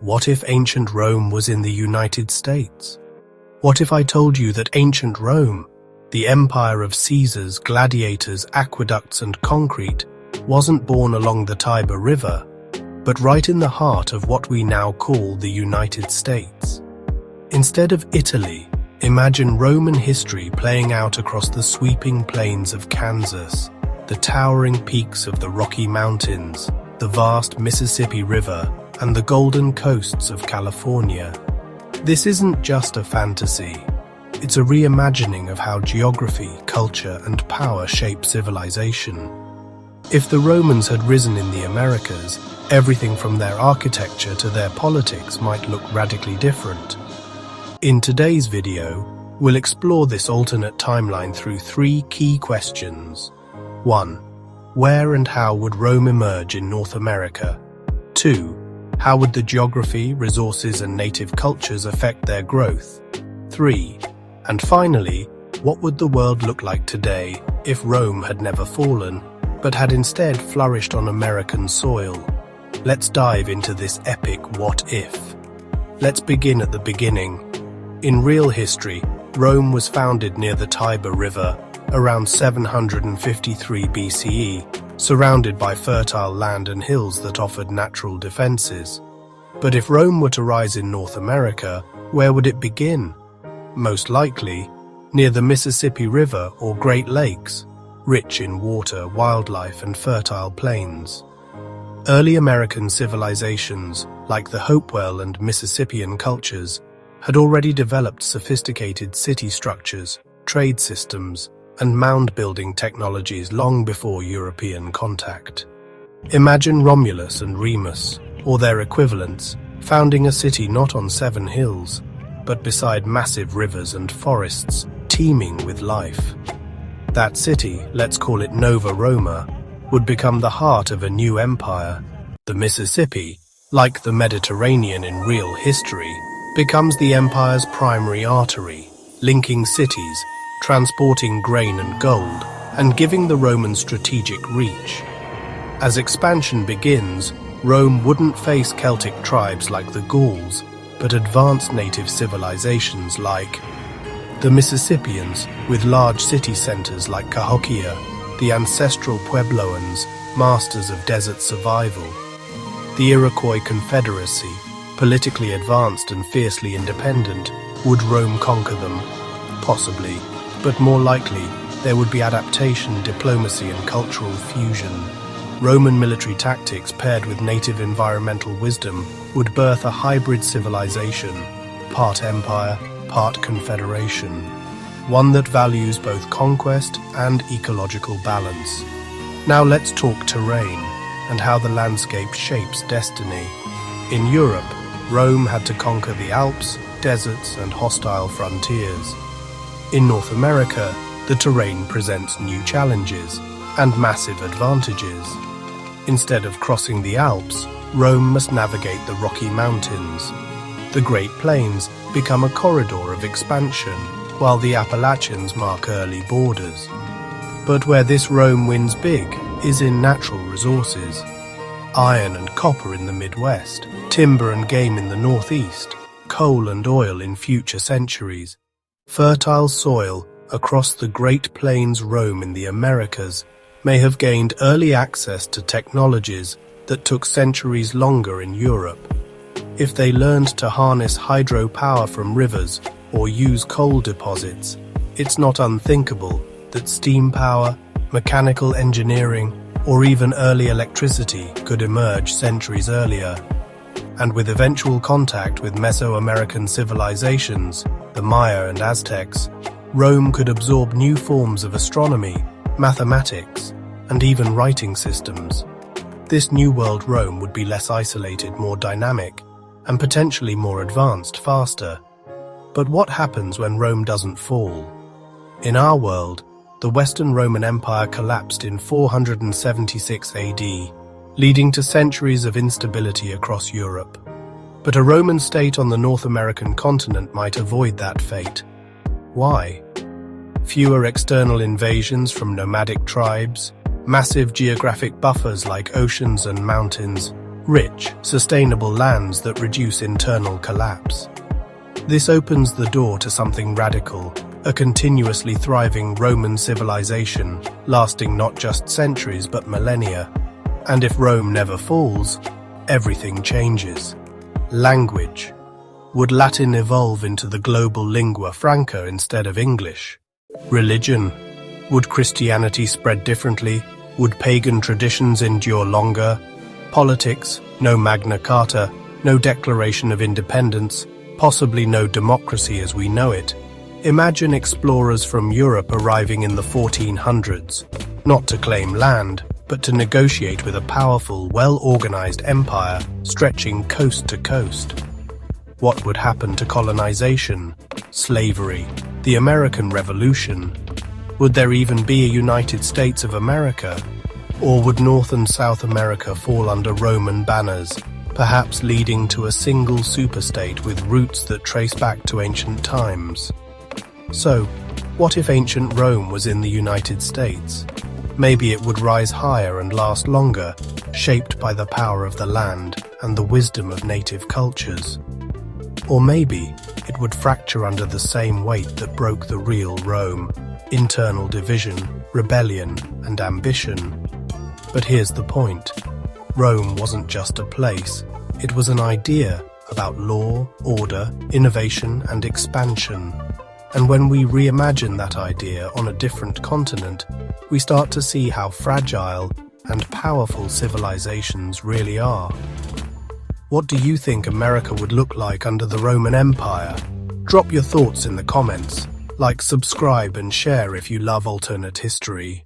What if ancient Rome was in the United States? What if I told you that ancient Rome, the empire of Caesars, gladiators, aqueducts, and concrete, wasn't born along the Tiber River, but right in the heart of what we now call the United States? Instead of Italy, imagine Roman history playing out across the sweeping plains of Kansas, the towering peaks of the Rocky Mountains, the vast Mississippi River, and the golden coasts of California. This isn't just a fantasy. It's a reimagining of how geography, culture, and power shape civilization. If the Romans had risen in the Americas, everything from their architecture to their politics might look radically different. In today's video, we'll explore this alternate timeline through 3 key questions. 1. Where and how would Rome emerge in North America? 2. How would the geography, resources, and native cultures affect their growth? 3. And finally, what would the world look like today if Rome had never fallen, but had instead flourished on American soil? Let's dive into this epic what if. Let's begin at the beginning. In real history, Rome was founded near the Tiber River around 753 BCE, surrounded by fertile land and hills that offered natural defenses. But if Rome were to rise in North America, where would it begin? Most likely, near the Mississippi River or Great Lakes, rich in water, wildlife, and fertile plains. Early American civilizations, like the Hopewell and Mississippian cultures, had already developed sophisticated city structures, trade systems, and mound-building technologies long before European contact. Imagine Romulus and Remus, or their equivalents, founding a city not on 7 hills, but beside massive rivers and forests teeming with life. That city, let's call it Nova Roma, would become the heart of a new empire. The Mississippi, like the Mediterranean in real history, becomes the empire's primary artery, linking cities, transporting grain and gold, and giving the Romans strategic reach. As expansion begins, Rome wouldn't face Celtic tribes like the Gauls, but advanced native civilizations like the Mississippians, with large city centers like Cahokia, the ancestral Puebloans, masters of desert survival, the Iroquois Confederacy, politically advanced and fiercely independent. Would Rome conquer them? Possibly, but more likely, there would be adaptation, diplomacy, and cultural fusion. Roman military tactics paired with native environmental wisdom would birth a hybrid civilization, part empire, part confederation, one that values both conquest and ecological balance. Now let's talk terrain and how the landscape shapes destiny. In Europe, Rome had to conquer the Alps, deserts, and hostile frontiers. In North America, the terrain presents new challenges and massive advantages. Instead of crossing the Alps, Rome must navigate the Rocky Mountains. The Great Plains become a corridor of expansion, while the Appalachians mark early borders. But where this Rome wins big is in natural resources. Iron and copper in the Midwest, timber and game in the Northeast, coal and oil in future centuries. Fertile soil across the Great Plains. Rome in the Americas may have gained early access to technologies that took centuries longer in Europe. If they learned to harness hydropower from rivers or use coal deposits, it's not unthinkable that steam power, mechanical engineering, or even early electricity could emerge centuries earlier. And with eventual contact with Mesoamerican civilizations, the Maya and Aztecs, Rome could absorb new forms of astronomy, mathematics, and even writing systems. This New World Rome would be less isolated, more dynamic, and potentially more advanced faster. But what happens when Rome doesn't fall? In our world, the Western Roman Empire collapsed in 476 AD, leading to centuries of instability across Europe. But a Roman state on the North American continent might avoid that fate. Why? Fewer external invasions from nomadic tribes, massive geographic buffers like oceans and mountains, rich, sustainable lands that reduce internal collapse. This opens the door to something radical, a continuously thriving Roman civilization, lasting not just centuries but millennia. And if Rome never falls, everything changes. Language. Would Latin evolve into the global lingua franca instead of English? Religion. Would Christianity spread differently? Would pagan traditions endure longer? Politics. No Magna Carta, no Declaration of Independence, possibly no democracy as we know it. Imagine explorers from Europe arriving in the 1400s, not to claim land, but to negotiate with a powerful, well-organized empire stretching coast to coast. What would happen to colonization, slavery, the American Revolution? Would there even be a United States of America? Or would North and South America fall under Roman banners, perhaps leading to a single superstate with roots that trace back to ancient times? So, what if ancient Rome was in the United States? Maybe it would rise higher and last longer, shaped by the power of the land and the wisdom of native cultures. Or maybe it would fracture under the same weight that broke the real Rome: internal division, rebellion, and ambition. But here's the point. Rome wasn't just a place. It was an idea about law, order, innovation, and expansion. And when we reimagine that idea on a different continent, we start to see how fragile and powerful civilizations really are. What do you think America would look like under the Roman Empire? Drop your thoughts in the comments. Like, subscribe, and share if you love alternate history.